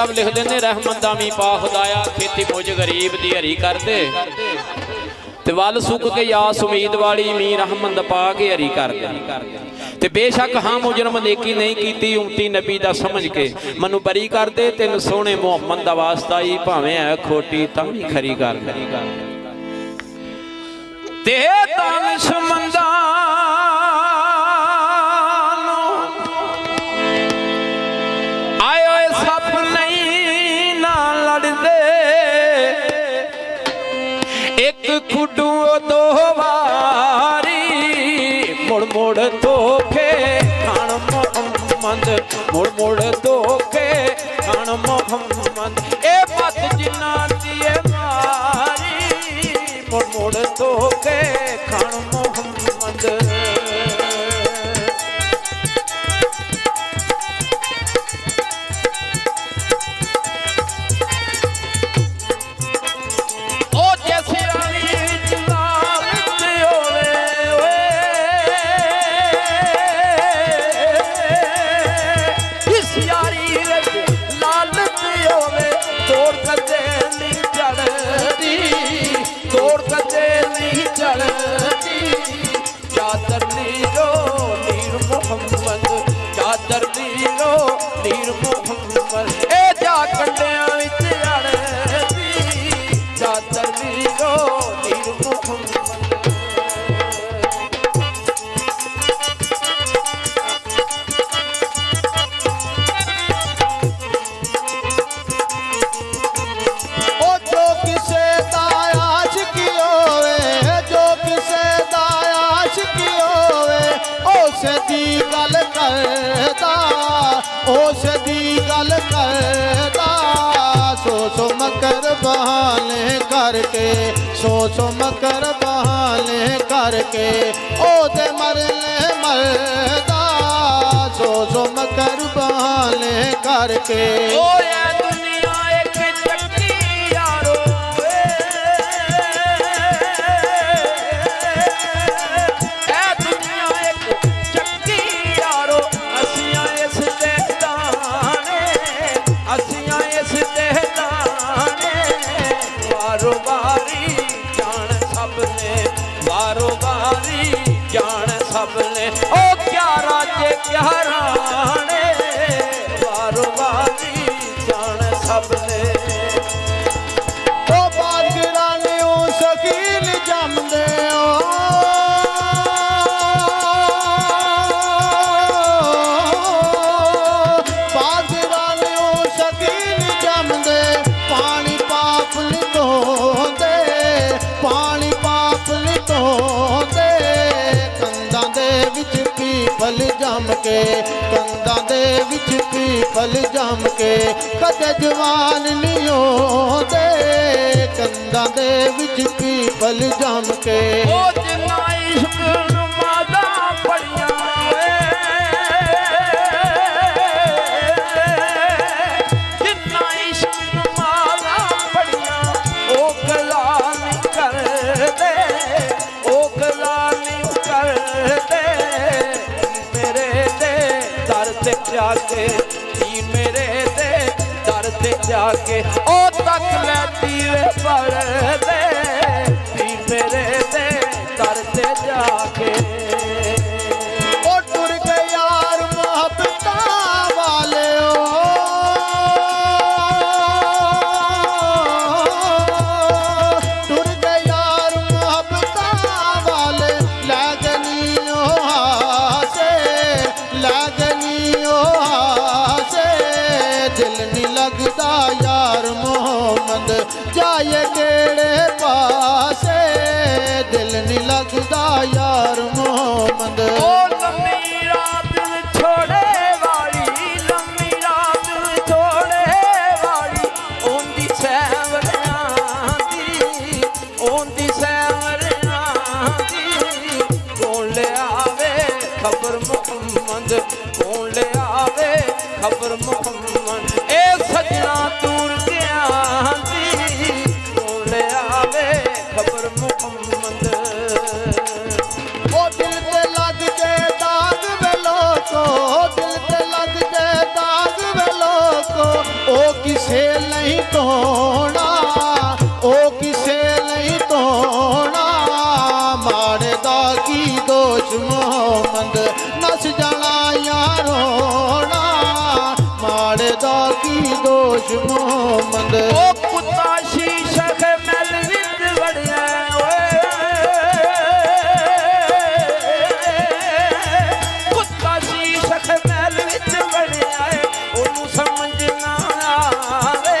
अब लिख देने रहमत दा मी पा खुदाया खेती मुझ गरीब दी हरी कर दे ते वल सुक के यास उम्मीद वाली मी रहमत पा के हरी कर दे ते बेशक हाँ मुजरम नेकी नहीं कीती उमती नबी दा समझ के मनु बरी कर दे तेन सोहने मुहम्मद दा वास्ता ही भावें है खोटी तां भी खरी कर ते दानिशमंदा खुडू दो वारी मुड़ मुड़ धोखे खान मोहम्मद मुड़ मुड़ धोखे खान मोहम्मद ए मत जिन्ना दिए मारी मुड़ मुड़ धोखे खान मोहम्मद नीर मोहम्मद ए जा कंडियां विच अड़दी चादर नीरो नीर मोहम्मद ओ जो किसे दा आशिकी होवे जो किसे दा आशिकी होवे उस दी गल करदा उस दी गल करदा सो सो मकर बहाने करके सो सो मकर बहाने करके ओ दे मरने मरदा सो सो मकर बहाने करके ओ या दुनिया एक चक्की यारो ए दुनिया एक चक्की यारो असियां इस वारो बारी जान सबने वारो बारी जान सबने ओ क्या राजे क्या राणे वारो बारी जान सबने ओ बागराने ओ शकील जमदे ओ बागराने ओ शकील जमदे पानी पाप लिधोंदे पानी पाप लिधोंदे कंधां दे विच पीपल जम के कंधां दे विच पीपल जम के कदे जवान नहीं होंदे कंधां दे विच पीपल जम के ओ जिन्ना इश्क नमाज़ां पढ़ियां जाके धी मेरे दे दर ते जाके ओ तक लैती वे पर दे धी मेरे दे दर ते जाके ओ टुर गए यार मोहब्बता वाले ओ टुर गए यार मोहब्बता वाले लगनियो हासे लगनियो दिल नहीं लगता यार मोहम्मद जाए केड़े पासे दिल नहीं लगता यार मोहम्मद ओ लम्मी रात छोड़े वाली लम्मी रात छोड़े वाली ओंदी सैवरियां दी कौन ले आवे खबर मोहम्मद कौन ले आवे खबर मोहम्मद ए सजना दूर गया दी कौन ले आवे खबर मोहम्मद ਕਿਸੇ ਲਈ ਧੋਣਾ, ਉਹ ਕਿਸੇ ਲਈ ਧੋਣਾ। ਮਾੜੇ ਦਾ ਕੀ ਦੋਸ਼ ਮੁਹੰਮਦ ਨਸ ਜਾਣਾ ਯਾਰੋਣਾ, ਮਾੜੇ ਦਾ ਕੀ ਦੋਸ਼ ਮੁਹੰਮਦ। ਉਹ ਕੁੱਤਾ ਸ਼ੀਸ਼ਕ ਮਹਿਲ ਵਿੱਚ ਵੜਿਆ ਓਏ, ਕੁੱਤਾ ਸ਼ੀਸ਼ਕ ਮਹਿਲ ਵਿੱਚ ਵੜਿਆ ਏ, ਉਹਨੂੰ ਸਮਝ ਨਾ ਆਵੇ,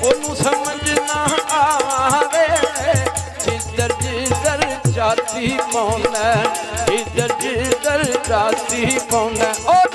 ਉਹਨੂੰ ਸਮਝ ਨਾ ਆਵੇ। ਜਿੱਧਰ ਜਿੱਧਰ ਜਾਤੀ ਪਾਉਂਦਾ, ਜਿੱਧਰ ਜਿੱਧਰ ਜਾਤੀ ਪਾਉਂਦਾ। ਉਹ